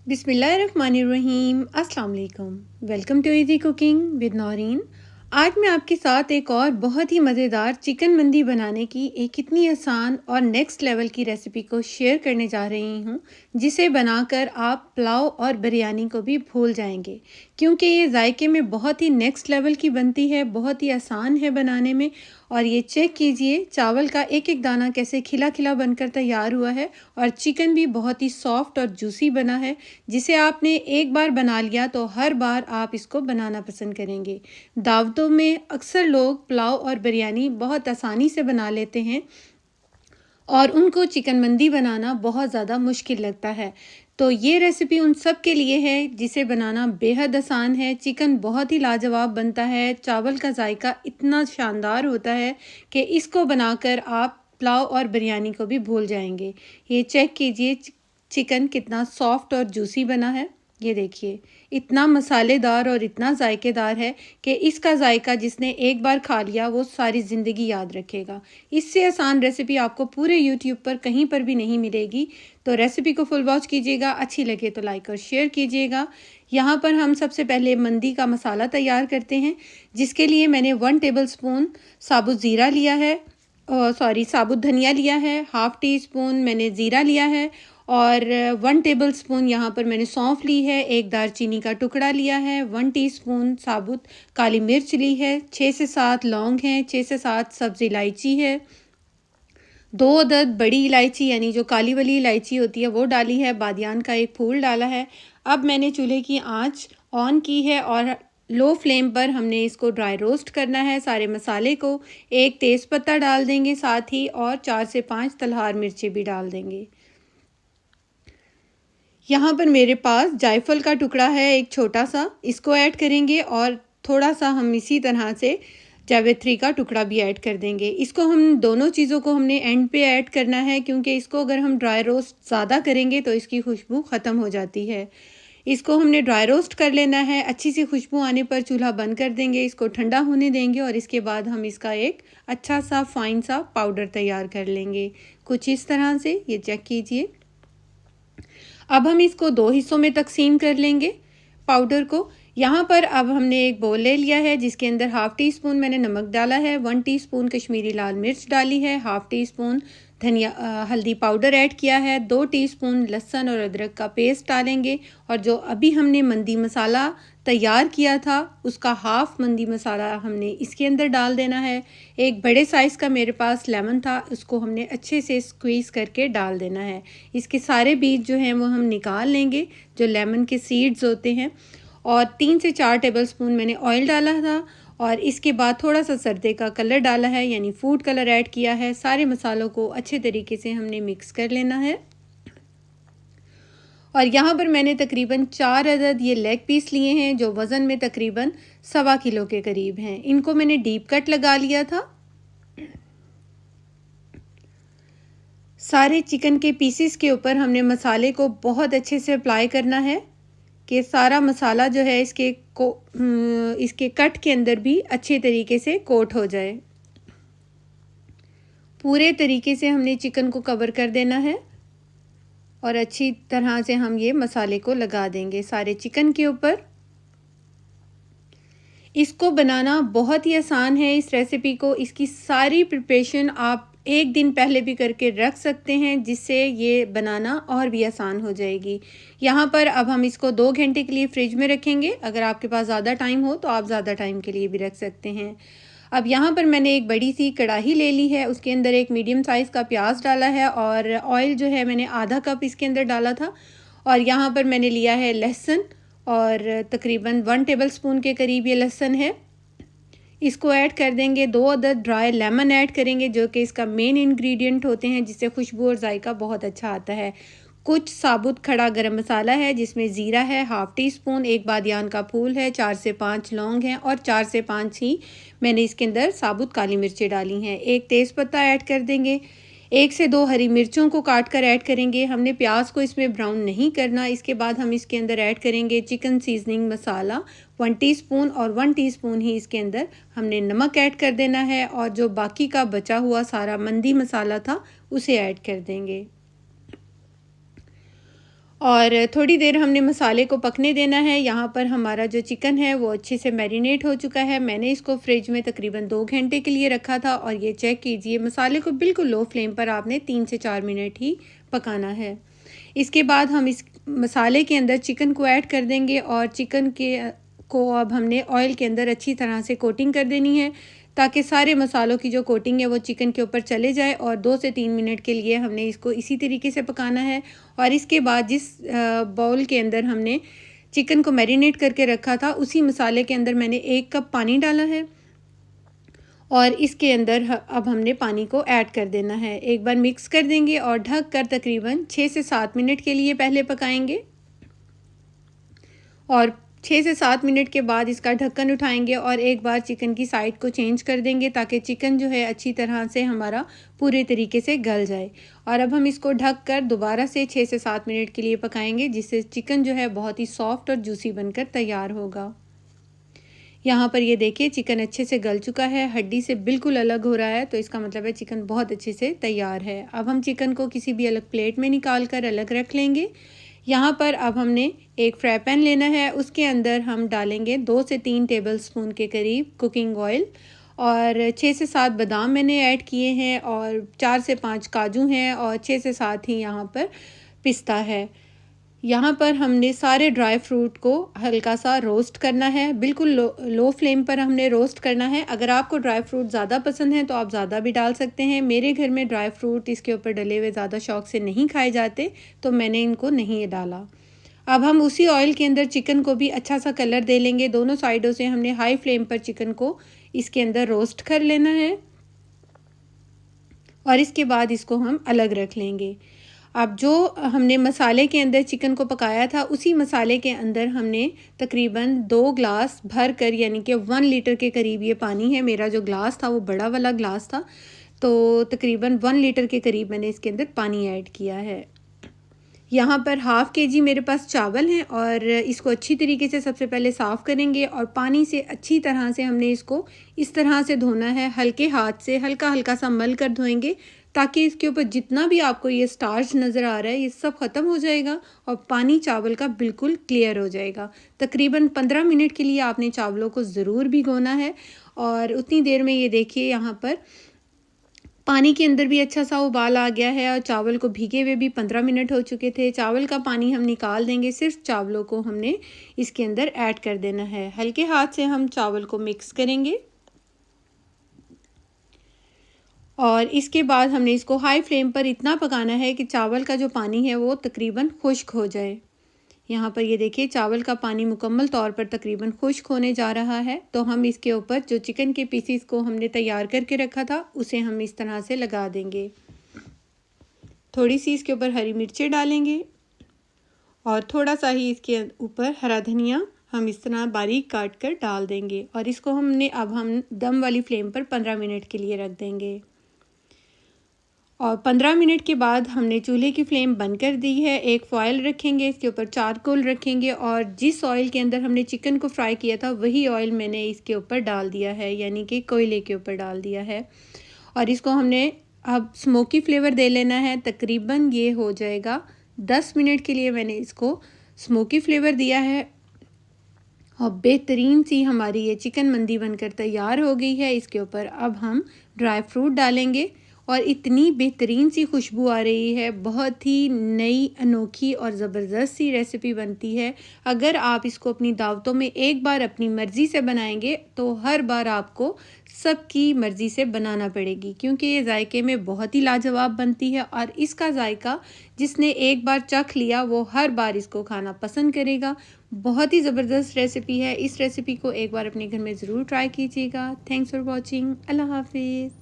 बिस्मिल्लाहिर्रहमानिर्रहीम। अस्सलाम वालेकुम। Welcome to easy cooking with Naureen. आज मैं आपके साथ एक और बहुत ही मज़ेदार चिकन मंदी बनाने की एक इतनी आसान और नेक्स्ट लेवल की रेसिपी को शेयर करने जा रही हूँ, जिसे बनाकर आप पुलाव और बिरयानी को भी भूल जाएंगे, क्योंकि ये जायके में बहुत ही नेक्स्ट लेवल की बनती है, बहुत ही आसान है बनाने में। और ये चेक कीजिए चावल का एक एक दाना कैसे खिला खिला बनकर तैयार हुआ है, और चिकन भी बहुत ही सॉफ्ट और जूसी बना है, जिसे आपने एक बार बना लिया तो हर बार आप इसको बनाना पसंद करेंगे। दावतों में अक्सर लोग पुलाव और बिरयानी बहुत आसानी से बना लेते हैं और उनको चिकन मंदी बनाना बहुत ज़्यादा मुश्किल लगता है। तो ये रेसिपी उन सब के लिए है जिसे बनाना बेहद आसान है। चिकन बहुत ही लाजवाब बनता है, चावल का जायका इतना शानदार होता है कि इसको बनाकर आप पुलाव और बिरयानी को भी भूल जाएंगे। ये चेक कीजिए चिकन कितना सॉफ्ट और जूसी बना है। ये देखिए इतना मसालेदार और इतना जायकेदार है कि इसका जायका जिसने एक बार खा लिया वो सारी ज़िंदगी याद रखेगा। इससे आसान रेसिपी आपको पूरे यूट्यूब पर कहीं पर भी नहीं मिलेगी। तो रेसिपी को फुल वॉच कीजिएगा, अच्छी लगे तो लाइक और शेयर कीजिएगा। यहाँ पर हम सबसे पहले मंदी का मसाला तैयार करते हैं, जिसके लिए मैंने 1 टेबलस्पून साबुत ज़ीरा लिया है, साबुत धनिया लिया है, हाफ़ टी स्पून मैंने ज़ीरा लिया है, और 1 टेबलस्पून यहाँ पर मैंने सौंफ ली है, एक दालचीनी का टुकड़ा लिया है, 1 टीस्पून साबुत काली मिर्च ली है, 6 से 7 लौंग हैं, 6 से 7 सब्ज़ इलायची है, 2 अदद बड़ी इलायची यानी जो काली वाली इलायची होती है वो डाली है, बादियान का एक फूल डाला है। अब मैंने चूल्हे की आंच ऑन की है और लो फ्लेम पर हमने इसको ड्राई रोस्ट करना है सारे मसाले को। एक तेज़पत्ता डाल देंगे साथ ही, और 4 से 5 तलवार मिर्ची भी डाल देंगे। यहाँ पर मेरे पास जायफल का टुकड़ा है एक छोटा सा, इसको ऐड करेंगे, और थोड़ा सा हम इसी तरह से जावित्री का टुकड़ा भी ऐड कर देंगे। इसको हम दोनों चीज़ों को हमने एंड पे ऐड करना है, क्योंकि इसको अगर हम ड्राई रोस्ट ज़्यादा करेंगे तो इसकी खुशबू ख़त्म हो जाती है। इसको हमने ड्राई रोस्ट कर लेना है। अच्छी सी खुशबू आने पर चूल्हा बंद कर देंगे, इसको ठंडा होने देंगे, और इसके बाद हम इसका एक अच्छा सा फाइन सा पाउडर तैयार कर लेंगे, कुछ इस तरह से। ये चेक कीजिए। अब हम इसको 2 हिस्सों में तकसीम कर लेंगे पाउडर को। यहाँ पर अब हमने एक बोल ले लिया है, जिसके अंदर हाफ़ टी स्पून मैंने नमक डाला है, 1 टीस्पून कश्मीरी लाल मिर्च डाली है, हाफ़ टी स्पून हल्दी पाउडर ऐड किया है, 2 टीस्पून लहसुन और अदरक का पेस्ट डालेंगे, और जो अभी हमने मंदी मसाला तैयार किया था उसका हाफ़ मंदी मसाला हमने इसके अंदर डाल देना है। एक बड़े साइज़ का मेरे पास लेमन था, उसको हमने अच्छे से स्क्वीज़ करके डाल देना है। इसके सारे बीज जो हैं वो हम निकाल लेंगे, जो लेमन के सीड्स होते हैं। और 3 से 4 टेबलस्पून मैंने ऑयल डाला था, और इसके बाद थोड़ा सा सर्दे का कलर डाला है यानी फूड कलर ऐड किया है। सारे मसालों को अच्छे तरीके से हमने मिक्स कर लेना है। और यहाँ पर मैंने तकरीबन 4 अदद ये लेग पीस लिए हैं, जो वज़न में तकरीबन 1.25 किलो के करीब हैं। इनको मैंने डीप कट लगा लिया था। सारे चिकन के पीसेस के ऊपर हमने मसाले को बहुत अच्छे से अप्लाई करना है, कि सारा मसाला जो है इसके कट के अंदर भी अच्छे तरीके से कोट हो जाए। पूरे तरीके से हमने चिकन को कवर कर देना है, और अच्छी तरह से हम ये मसाले को लगा देंगे सारे चिकन के ऊपर। इसको बनाना बहुत ही आसान है। इस रेसिपी को, इसकी सारी प्रिपरेशन आप एक दिन पहले भी करके रख सकते हैं, जिससे ये बनाना और भी आसान हो जाएगी। यहाँ पर अब हम इसको 2 घंटे के लिए फ्रिज में रखेंगे। अगर आपके पास ज़्यादा टाइम हो तो आप ज़्यादा टाइम के लिए भी रख सकते हैं। अब यहाँ पर मैंने एक बड़ी सी कढ़ाई ले ली है, उसके अंदर एक मीडियम साइज़ का प्याज डाला है, और ऑयल जो है मैंने आधा कप इसके अंदर डाला था। और यहाँ पर मैंने लिया है लहसुन, और तकरीबन 1 टेबलस्पून के करीब ये लहसुन है। इसको ऐड कर देंगे। 2 अदद ड्राई लेमन ऐड करेंगे, जो कि इसका मेन इंग्रेडिएंट होते हैं, जिससे खुशबू और जायका बहुत अच्छा आता है। कुछ साबुत खड़ा गरम मसाला है, जिसमें ज़ीरा है हाफ़ टी स्पून, एक बादियान का फूल है, 4 से 5 लौंग हैं, और 4 से 5 ही मैंने इसके अंदर साबुत काली मिर्चें डाली हैं। एक तेज़पत्ता ऐड कर देंगे। 1 से 2 हरी मिर्चों को काट कर ऐड करेंगे। हमने प्याज को इसमें ब्राउन नहीं करना। इसके बाद हम इसके अंदर ऐड करेंगे चिकन सीजनिंग मसाला 1 टीस्पून, और 1 टीस्पून ही इसके अंदर हमने नमक ऐड कर देना है, और जो बाकी का बचा हुआ सारा मंदी मसाला था उसे ऐड कर देंगे। और थोड़ी देर हमने मसाले को पकने देना है। यहाँ पर हमारा जो चिकन है वो अच्छे से मैरिनेट हो चुका है। मैंने इसको फ्रिज में तकरीबन 2 घंटे के लिए रखा था और ये चेक कीजिए, मसाले को बिल्कुल लो फ्लेम पर आपने 3 से 4 मिनट ही पकाना है। इसके बाद हम इस मसाले के अंदर चिकन को ऐड कर देंगे और चिकन को अब हमने ऑयल के अंदर अच्छी तरह से कोटिंग कर देनी है, ताकि सारे मसालों की जो कोटिंग है वो चिकन के ऊपर चले जाए। और 2 से 3 मिनट के लिए हमने इसको इसी तरीके से पकाना है। और इसके बाद जिस बाउल के अंदर हमने चिकन को मैरिनेट करके रखा था, उसी मसाले के अंदर मैंने 1 कप पानी डाला है और इसके अंदर अब हमने पानी को ऐड कर देना है। एक बार मिक्स कर देंगे और ढक कर तकरीबन 6 से 7 मिनट के लिए पहले पकाएंगे और 6 से 7 मिनट के बाद इसका ढक्कन उठाएंगे और एक बार चिकन की साइड को चेंज कर देंगे, ताकि चिकन जो है अच्छी तरह से हमारा पूरे तरीके से गल जाए। और अब हम इसको ढक कर दोबारा से 6 से 7 मिनट के लिए पकाएंगे, जिससे चिकन जो है बहुत ही सॉफ्ट और जूसी बनकर तैयार होगा। यहाँ पर ये देखिए चिकन अच्छे से गल चुका है, हड्डी से बिल्कुल अलग हो रहा है, तो इसका मतलब है चिकन बहुत अच्छे से तैयार है। अब हम चिकन को किसी भी अलग प्लेट में निकाल कर अलग रख लेंगे। यहाँ पर अब हमने एक फ्राई पैन लेना है, उसके अंदर हम डालेंगे 2 से 3 टेबलस्पून के करीब कुकिंग ऑयल और 6 से 7 बादाम मैंने ऐड किए हैं और 4 से 5 काजू हैं और 6 से 7 ही यहाँ पर पिस्ता है। यहाँ पर हमने सारे ड्राई फ्रूट को हल्का सा रोस्ट करना है, बिल्कुल लो फ्लेम पर हमने रोस्ट करना है। अगर आपको ड्राई फ्रूट ज़्यादा पसंद है तो आप ज़्यादा भी डाल सकते हैं। मेरे घर में ड्राई फ्रूट इसके ऊपर डले हुए ज़्यादा शौक से नहीं खाए जाते, तो मैंने इनको नहीं डाला। अब हम उसी ऑयल के अंदर चिकन को भी अच्छा सा कलर दे लेंगे। दोनों साइडों से हमने हाई फ्लेम पर चिकन को इसके अंदर रोस्ट कर लेना है और इसके बाद इसको हम अलग रख लेंगे। अब जो हमने मसाले के अंदर चिकन को पकाया था, उसी मसाले के अंदर हमने तकरीबन 2 ग्लास भर कर, यानी कि 1 लीटर के करीब ये पानी है। मेरा जो ग्लास था वो बड़ा वाला ग्लास था, तो तकरीबन 1 लीटर के करीब मैंने इसके अंदर पानी ऐड किया है। यहाँ पर हाफ़ केजी मेरे पास चावल हैं और इसको अच्छी तरीके से सबसे पहले साफ़ करेंगे और पानी से अच्छी तरह से हमने इसको इस तरह से धोना है, हल्के हाथ से हल्का हल्का सा मल कर धोएंगे, ताकि इसके ऊपर जितना भी आपको ये स्टार्च नज़र आ रहा है ये सब ख़त्म हो जाएगा और पानी चावल का बिल्कुल क्लियर हो जाएगा। तकरीबन 15 मिनट के लिए आपने चावलों को ज़रूर भिगोना है और उतनी देर में ये देखिए यहाँ पर पानी के अंदर भी अच्छा सा उबाल आ गया है और चावल को भीगे हुए भी 15 मिनट हो चुके थे। चावल का पानी हम निकाल देंगे, सिर्फ चावलों को हमने इसके अंदर ऐड कर देना है। हल्के हाथ से हम चावल को मिक्स करेंगे और इसके बाद हमने इसको हाई फ्लेम पर इतना पकाना है कि चावल का जो पानी है वो तकरीबन खुश्क हो जाए। यहाँ पर ये देखिए चावल का पानी मुकम्मल तौर पर तकरीबन खुश्क होने जा रहा है, तो हम इसके ऊपर जो चिकन के पीसीस को हमने तैयार करके रखा था उसे हम इस तरह से लगा देंगे। थोड़ी सी इसके ऊपर हरी मिर्चें डालेंगे और थोड़ा सा ही इसके ऊपर हरा धनिया हम इस तरह बारीक काट कर डाल देंगे और इसको अब हम दम वाली फ्लेम पर 15 मिनट के लिए रख देंगे। और 15 मिनट के बाद हमने चूल्हे की फ्लेम बंद कर दी है। एक फॉयल रखेंगे, इसके ऊपर चारकोल रखेंगे और जिस ऑयल के अंदर हमने चिकन को फ्राई किया था वही ऑयल मैंने इसके ऊपर डाल दिया है, यानी कि कोयले के ऊपर डाल दिया है और इसको हमने अब स्मोकी फ्लेवर दे लेना है। तकरीबन ये हो जाएगा 10 मिनट के लिए मैंने इसको स्मोकी फ्लेवर दिया है और बेहतरीन सी हमारी ये चिकन मंदी बनकर तैयार हो गई है। इसके ऊपर अब हम ड्राई फ्रूट डालेंगे और इतनी बेहतरीन सी खुशबू आ रही है, बहुत ही नई अनोखी और ज़बरदस्त सी रेसिपी बनती है। अगर आप इसको अपनी दावतों में एक बार अपनी मर्ज़ी से बनाएंगे तो हर बार आपको सबकी मर्ज़ी से बनाना पड़ेगी, क्योंकि ये जायके में बहुत ही लाजवाब बनती है और इसका जायका जिसने एक बार चख लिया वो हर बार इसको खाना पसंद करेगा। बहुत ही ज़बरदस्त रेसिपी है। इस रेसिपी को एक बार अपने घर में ज़रूर ट्राई कीजिएगा। Thanks for watching. अल्लाह हाफिज़।